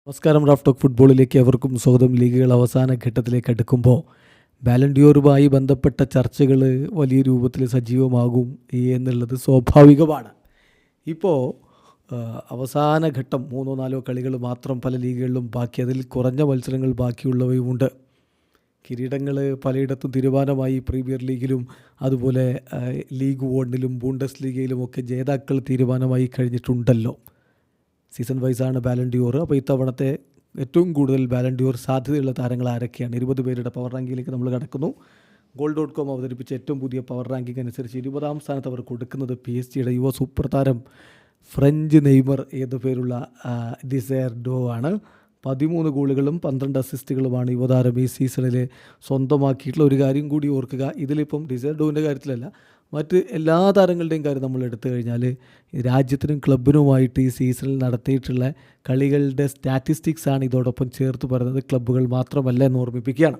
നമസ്കാരം. Raf talk ഫുട്ബോളിലേക്ക് എവർക്കും സ്വാഗതം. ലീഗുകൾ അവസാന ഘട്ടത്തിലേക്ക് അടുക്കുമ്പോൾ ബാലൻഡിയോറുമായി ബന്ധപ്പെട്ട ചർച്ചകൾ വലിയ രൂപത്തിൽ സജീവമാകും എന്നുള്ളത് സ്വാഭാവികമാണ്. ഇപ്പോൾ അവസാന ഘട്ടം 3-4 കളികൾ മാത്രം പല ലീഗുകളിലും ബാക്കി, അതിൽ കുറഞ്ഞ മത്സരങ്ങൾ ബാക്കിയുള്ളവയുമുണ്ട്. കിരീടങ്ങൾ പലയിടത്തും തീരുമാനമായി. പ്രീമിയർ ലീഗിലും അതുപോലെ ലീഗ് 1-ലും ബൂണ്ടസ് ലീഗയിലുമൊക്കെ ജേതാക്കൾ തീരുമാനമായി കഴിഞ്ഞിട്ടുണ്ടല്ലോ. Season വൈസാണ് Ballon d'Or. അപ്പോൾ ഇത്തവണത്തെ ഏറ്റവും കൂടുതൽ ബാലൻഡിയോർ സാധ്യതയുള്ള താരങ്ങൾ ആരൊക്കെയാണ്? 20 പേരുടെ പവർ റാങ്കിങ്ങിലേക്ക് നമ്മൾ കടക്കുന്നു. goal.com അവതരിപ്പിച്ച ഏറ്റവും പുതിയ പവർ റാങ്കിങ് അനുസരിച്ച് 20-ാം സ്ഥാനത്ത് അവർ കൊടുക്കുന്നത് PSG-യുടെ യുവ സൂപ്പർ താരം ഫ്രഞ്ച് നെയ്മർ എന്നു പേരുള്ള ഡിസയർ ഡോ ആണ്. 13 ഗോളുകളും 12 അസിസ്റ്റുകളുമാണ് യുവതാരം ഈ സീസണിൽ സ്വന്തമാക്കിയിട്ടുള്ള. ഒരു കാര്യം കൂടി ഓർക്കുക, ഇതിലിപ്പം ഡിസയർ ഡോവിൻ്റെ കാര്യത്തിലല്ല, മറ്റ് എല്ലാ താരങ്ങളുടെയും കാര്യം നമ്മൾ എടുത്തു കഴിഞ്ഞാൽ രാജ്യത്തിനും ക്ലബിനുമായിട്ട് ഈ സീസണിൽ നടത്തിയിട്ടുള്ള കളികളുടെ സ്റ്റാറ്റിസ്റ്റിക്സാണ് ഇതോടൊപ്പം ചേർത്ത് പറയുന്നത്. ക്ലബ്ബുകൾ മാത്രമല്ല എന്ന് ഓർമ്മിപ്പിക്കുകയാണ്.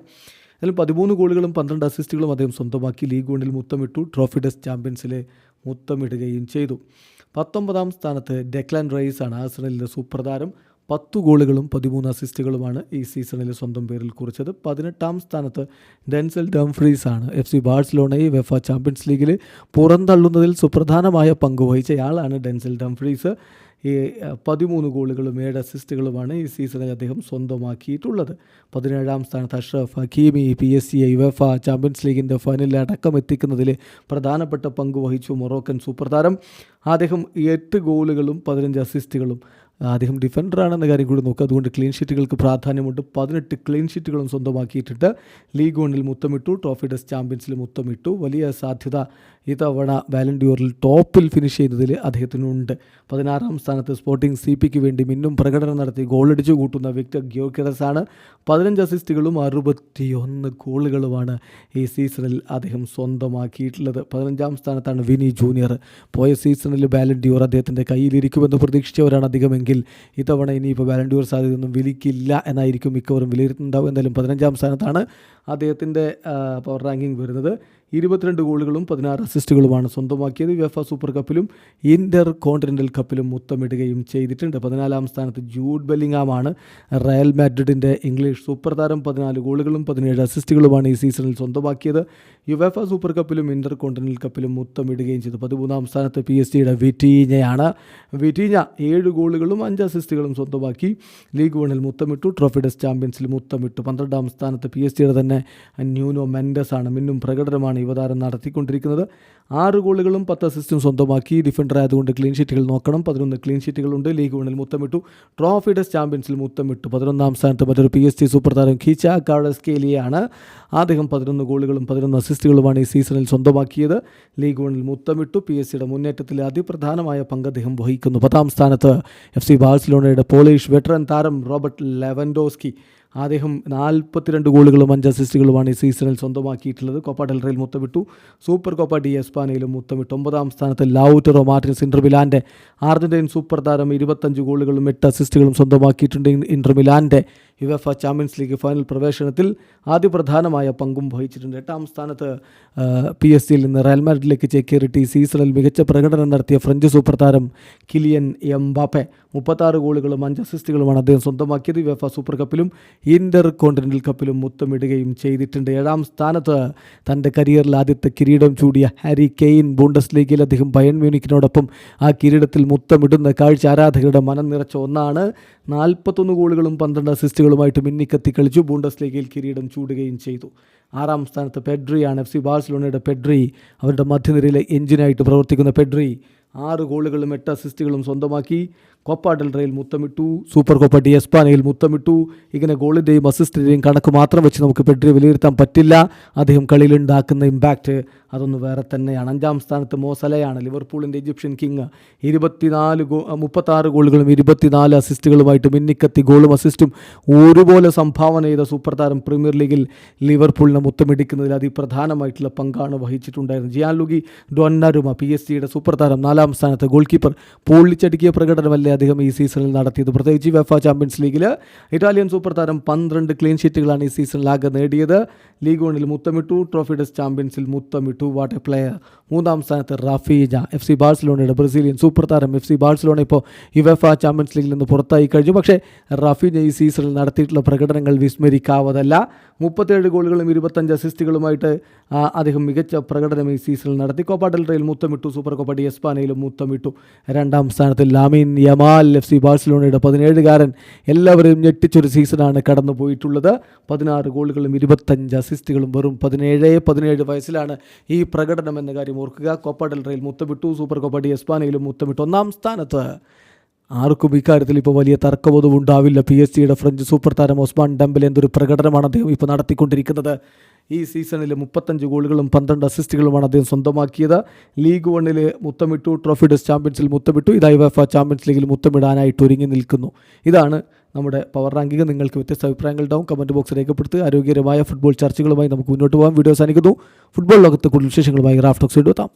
അതിൽ 13 ഗോളുകളും 12 അസിസ്റ്റുകളും അദ്ദേഹം സ്വന്തമാക്കി. ലീഗ് 1-ൽ മുത്തമിട്ടു. ട്രോഫി ഡെസ്റ്റ് ചാമ്പ്യൻസിൽ മുത്തമിടുകയും ചെയ്തു. 19-ാം സ്ഥാനത്ത് ഡെക്ലാൻ റൈസ് ആണ്, ആഴ്സണലിൻ്റെ സൂപ്പർ താരം. 10 ഗോളുകളും 13 അസിസ്റ്റുകളുമാണ് ഈ സീസണിൽ സ്വന്തം പേരിൽ കുറിച്ചത്. 18-ാം സ്ഥാനത്ത് ഡെൻസൽ ഡംഫ്രീസ് ആണ്. FC ബാഴ്സലോണയെ വെഫ ചാമ്പ്യൻസ് ലീഗിൽ പുറന്തള്ളുന്നതിൽ സുപ്രധാനമായ പങ്ക് വഹിച്ചയാളാണ് ഡെൻസൽ ഡംഫ്രീസ്. ഈ 13 ഗോളുകളും 7 അസിസ്റ്റുകളുമാണ് ഈ സീസണിൽ അദ്ദേഹം സ്വന്തമാക്കിയിട്ടുള്ളത്. 17-ാം സ്ഥാനത്ത് അഷ്റഫ് ഹക്കീമി. PSG-യെ വെഫ ചാമ്പ്യൻസ് ലീഗിൻ്റെ ഫൈനലിൽ അടക്കം എത്തിക്കുന്നതിൽ പ്രധാനപ്പെട്ട പങ്ക് വഹിച്ചു മൊറോക്കൻ സൂപ്പർ താരം. അദ്ദേഹം 8 ഗോളുകളും 15 അസിസ്റ്റുകളും. അദ്ദേഹം ഡിഫൻഡറാണെന്ന കാര്യം കൂടി നോക്കുക, അതുകൊണ്ട് ക്ലീൻ ഷീറ്റുകൾക്ക് പ്രാധാന്യമുണ്ട്. 18 ക്ലീൻ ഷീറ്റുകളും സ്വന്തമാക്കിയിട്ടുണ്ട്. ലീഗ് 1-ൽ മുത്തമിട്ടു. ട്രോഫി ഡെസ്റ്റ് ചാമ്പ്യൻസിൽ മുത്തമിട്ടു. വലിയ സാധ്യത ഇത്തവണ ബാലൻഡിയോറിൽ ടോപ്പിൽ ഫിനിഷ് ചെയ്യുന്നതിൽ അദ്ദേഹത്തിനുണ്ട്. 16-ാം സ്ഥാനത്ത് സ്പോർട്ടിംഗ് CPക്ക് വേണ്ടി മിന്നും പ്രകടനം നടത്തി ഗോളടിച്ചു കൂട്ടുന്ന വിക്ടർ ഗ്യോക്കെറസ് ആണ്. 15 അസിസ്റ്റുകളും 61 ഗോളുകളുമാണ് ഈ സീസണിൽ അദ്ദേഹം സ്വന്തമാക്കിയിട്ടുള്ളത്. 15-ാം സ്ഥാനത്താണ് വിനി ജൂനിയർ. പോയ സീസണിൽ ബാലൻഡിയോർ അദ്ദേഹത്തിൻ്റെ കയ്യിലിരിക്കുമെന്ന് പ്രതീക്ഷിച്ചവരാണ് അധികമെങ്കിൽ ഇത്തവണ ഇനിയിപ്പോൾ ബാലൻഡിയോർ സാധ്യതയൊന്നും വിളിക്കില്ല എന്നായിരിക്കും മിക്കവരും വിലയിരുത്തുന്നുണ്ടാവും. എന്തായാലും 15-ാം സ്ഥാനത്താണ് അദ്ദേഹത്തിൻ്റെ പവർ റാങ്കിങ് വരുന്നത്. 22 ഗോളുകളും 16 അസിസ്റ്റുകളുമാണ് സ്വന്തമാക്കിയത്. UEFA സൂപ്പർ കപ്പിലും ഇന്റർ കോണ്ടിനെൻ്റൽ കപ്പിലും മുത്തമിടുകയും ചെയ്തിട്ടുണ്ട്. 14-ാം സ്ഥാനത്ത് ജൂഡ് ബെല്ലിംഗാമാണ്, റയൽ മാഡ്രിഡിൻ്റെ ഇംഗ്ലീഷ് സൂപ്പർ താരം. 14 ഗോളുകളും 17 അസിസ്റ്റുകളുമാണ് ഈ സീസണിൽ സ്വന്തമാക്കിയത്. UEFA സൂപ്പർ കപ്പിലും ഇന്റർ കോണ്ടിനെൻ്റൽ കപ്പിലും മുത്തമിടുകയും ചെയ്തു. 13-ാം സ്ഥാനത്ത് PSG-യുടെ വിറ്റീഞ്ഞയാണ്. വിറ്റീഞ്ഞ 7 ഗോളുകളും 5 അസിസ്റ്റുകളും സ്വന്തമാക്കി. ലീഗ് 1-ൽ മുത്തമിട്ടു. ട്രോഫി ഡെസ്റ്റ് ചാമ്പ്യൻസിൽ മുത്തമിട്ടു. 12-ാം സ്ഥാനത്ത് PSG-യുടെ തന്നെ ന്യൂനോ മെൻഡസ് ആണ്. മിന്നും പ്രകടനമാണ് യുവതാരം നടത്തിക്കൊണ്ടിരിക്കുന്നത്. 6 ഗോളുകളും 10 അസിസ്റ്റും സ്വന്തമാക്കി. ഡിഫൻഡർ ആയതുകൊണ്ട് ക്ലീൻ ഷീറ്റുകൾ നോക്കണം. 11 ക്ലീൻ ഷീറ്റുകളുണ്ട്. ലീഗ് 1-ൽ മുത്തമിട്ടു. ട്രോഫി ഡെസ്റ്റ് ചാമ്പ്യൻസിൽ മുത്തമിട്ടു. 11-ാം സ്ഥാനത്ത് മറ്റൊരു PSG സൂപ്പർ താരം ഖീച്ച കാർഡസ്കേലിയാണ്. അദ്ദേഹം 11 ഗോളുകളും 11 അസിസ്റ്റുകളുമാണ് ഈ സീസണിൽ സ്വന്തമാക്കിയത്. ലീഗ് 1-ൽ മുത്തമിട്ടു. PSG-യുടെ മുന്നേറ്റത്തിൽ അതിപ്രധാനമായ പങ്ക് അദ്ദേഹം വഹിക്കുന്നു. 10-ാം സ്ഥാനത്ത് FC ബാഴ്സലോണയുടെ പോളിഷ് വെറ്ററൻ താരം റോബർട്ട് ലെവൻഡോസ്കി. അദ്ദേഹം 42 ഗോളുകളും 5 അസിസ്റ്റുകളുമാണ് ഈ സീസണിൽ സ്വന്തമാക്കിയിട്ടുള്ളത്. കോപ്പ ഡെൽ റേയിൽ മുത്തമിട്ടു. സൂപ്പർ കോപ്പ ഡി എസ്പാനയിലും മുത്തമിട്ടു. 9-ാം സ്ഥാനത്ത് ലൗറ്ററോ മാർട്ടിൻസ്, ഇന്റർ മിലാൻ്റെ അർജന്റീൻ സൂപ്പർ താരം. 25 ഗോളുകളും 8 അസിസ്റ്റുകളും സ്വന്തമാക്കിയിട്ടുണ്ട്. ഇന്റർ മിലാൻ്റെ UEFA ചാമ്പ്യൻസ് ലീഗ് ഫൈനൽ പ്രവേശനത്തിൽ അതിപ്രധാനമായ പങ്കും വഹിച്ചിട്ടുണ്ട്. 8-ാം സ്ഥാനത്ത് PSG-യിൽ നിന്ന് റയൽ മാഡ്രിഡിലേക്ക് ചേക്കേറിയിട്ട് ഈ സീസണിൽ മികച്ച പ്രകടനം നടത്തിയ ഫ്രഞ്ച് സൂപ്പർ താരം കിലിയൻ എംബാപ്പെ. 36 ഗോളുകളും 5 അസിസ്റ്റുകളുമാണ് അദ്ദേഹം സ്വന്തമാക്കിയത്. UEFA സൂപ്പർ കപ്പിലും ഇന്റർ കോണ്ടിനെൻ്റൽ കപ്പിലും മുത്തമിടുകയും ചെയ്തിട്ടുണ്ട്. 7-ാം സ്ഥാനത്ത് തൻ്റെ കരിയറിൽ ആദ്യത്തെ കിരീടം ചൂടിയ ഹാരി കെയ്ൻ. ബൂണ്ടസ് ലീഗിൽ അദ്ദേഹം ബയൺ മ്യൂണിക്കിനോടൊപ്പം ആ കിരീടത്തിൽ മുത്തമിടുന്ന കാഴ്ച ആരാധകരുടെ മനം നിറച്ച ഒന്നാണ്. 41 ഗോളുകളും 12 അസിസ്റ്റുകളുമായിട്ട് മിന്നിക്കത്തി കളിച്ചു. ബൂണ്ടസ് ലീഗിൽ കിരീടം ചൂടുകയും ചെയ്തു. 6-ാം സ്ഥാനത്ത് പെഡ്രിയാണ്. FC ബാഴ്സലോണയുടെ പെഡ്രി, അവരുടെ മധ്യനിരയിലെ എഞ്ചിനായിട്ട് പ്രവർത്തിക്കുന്ന പെഡ്രി 6 ഗോളുകളും 8 അസിസ്റ്റുകളും സ്വന്തമാക്കി. കോപ്പ ഡെൽ റേയിൽ മുത്തമിട്ടു. സൂപ്പർ കോപ്പ ഡി എസ്പാനയിൽ മുത്തമിട്ടു. ഇങ്ങനെ ഗോളിൻ്റെയും അസിസ്റ്റിൻ്റെയും കണക്ക് മാത്രം വെച്ച് നമുക്ക് പെഡ്രിയെ വിലയിരുത്താൻ പറ്റില്ല. അദ്ദേഹം കളിയിലുണ്ടാക്കുന്ന ഇമ്പാക്റ്റ് അതൊന്ന് വേറെ തന്നെയാണ്. 5-ാം സ്ഥാനത്ത് മോസലയാണ്, ലിവർപൂളിൻ്റെ ഈജിപ്ഷ്യൻ കിങ്. 36 ഗോളുകളും 24 അസിസ്റ്റുകളുമായിട്ട് മിന്നിക്കത്തി ഗോളും അസിസ്റ്റും ഒരുപോലെ സംഭാവന ചെയ്ത സൂപ്പർ താരം. പ്രീമിയർ ലീഗിൽ ലിവർപൂളിനെ മുത്തമിടിക്കുന്നതിൽ അതിപ്രധാനമായിട്ടുള്ള പങ്കാണ് വഹിച്ചിട്ടുണ്ടായിരുന്നത്. ജിയാൻലുഗി ഡൊന്നരുമ PSG-യുടെ സൂപ്പർ താരം. 4-ാം സ്ഥാനത്ത് ഗോൾ കീപ്പർ. പൊള്ളിച്ചടുക്കിയ പ്രകടനമല്ലേ അദ്ദേഹം ഈ സീസണിൽ നടത്തിയത്. പ്രത്യേകിച്ച് UEFA ചാമ്പ്യൻസ് ലീഗിൽ ഇറ്റാലിയൻ സൂപ്പർ താരം 12 ക്ലീൻ ഷീറ്റുകളാണ് ഈ സീസണിൽ ആകെ നേടിയത്. ലീഗ് 1-ൽ മുത്തമിട്ടു, ട്രോഫി ഡെസ് ചാമ്പ്യൻസിൽ മുത്തമിട്ടു. What a player. 3-ാം സ്ഥാനത്ത് റാഫീഞ്ഞ, FC ബാഴ്സലോണയുടെ ബ്രസീലിയൻ സൂപ്പർ താരം. FC ബാഴ്സലോണ ഇപ്പോൾ UEFA ചാമ്പ്യൻസ് ലീഗിൽ നിന്ന് പുറത്തായി കഴിഞ്ഞു. പക്ഷേ റാഫീഞ്ഞ ഈ സീസണിൽ നടത്തിയിട്ടുള്ള പ്രകടനങ്ങൾ വിസ്മരിക്കാവതല്ല. 37 ഗോളുകളും 25 അസിസ്റ്റുകളുമായിട്ട് അദ്ദേഹം മികച്ച പ്രകടനം ഈ സീസണിൽ നടത്തി. കോപ്പ ഡെൽ റേയിൽ മുത്തമിട്ടു, സൂപ്പർ കോപ്പ ഡി എസ്പാനയിലും മുത്തമിട്ടു. 2-ാം സ്ഥാനത്ത് ലാമിൻ യമാൽ, FC ബാഴ്സലോണയുടെ 17-കാരൻ. എല്ലാവരെയും ഞെട്ടിച്ചൊരു സീസണാണ് കടന്നു പോയിട്ടുള്ളത്. 16 ഗോളുകളും 25 അസിസ്റ്റുകളും. വെറും 17 വയസ്സിലാണ് ഈ പ്രകടനം എന്ന കാര്യം ഓർക്കുക. കോപ്പ ഡെൽ റേയിൽ മുത്തമിട്ടു, സൂപ്പർ കോപ്പ ഡി എസ്പാനയിലും മുത്തമിട്ടു. 1-ാം സ്ഥാനത്ത് ആർക്കും ഇക്കാര്യത്തിൽ ഇപ്പോൾ വലിയ തർക്കബോധം ഉണ്ടാവില്ല. PSG-യുടെ ഫ്രഞ്ച് സൂപ്പർ താരം ഒസ്മാൻ ഡെംബലെ. എന്തൊരു പ്രകടനമാണ് അദ്ദേഹം ഇപ്പോൾ നടത്തിക്കൊണ്ടിരിക്കുന്നത്. ഈ സീസണിൽ 35 ഗോളുകളും 12 അസിസ്റ്റുകളുമാണ് അദ്ദേഹം സ്വന്തമാക്കിയത്. ലീഗ് 1-ൽ മുത്തമിട്ടു, ട്രോഫി ഡെസ് ചാമ്പ്യൻസിൽ മുത്തമിട്ടു. ഇതായി UEFA ചാമ്പ്യൻസ് ലീഗിൽ മുത്തമിടാനായിട്ട് ഒരുങ്ങി നിൽക്കുന്നു. ഇതാണ് നമ്മുടെ പവർ റാങ്കിങ്. നിങ്ങൾക്ക് വ്യത്യസ്ത അഭിപ്രായങ്ങളുണ്ടാവും. കമൻറ്റ് ബോക്സ് രേഖപ്പെടുത്തുക. ആരോഗ്യകരമായ ഫുട്ബോൾ ചർച്ചകളുമായി നമുക്ക് മുന്നോട്ട് പോകാം. വീഡിയോ അവസാനിക്കുന്നു. ഫുട്ബോൾ ലോകത്തെ കൂടുതൽ വിശേഷങ്ങളുമായി റാഫ് ടോക്സ് എത്താം.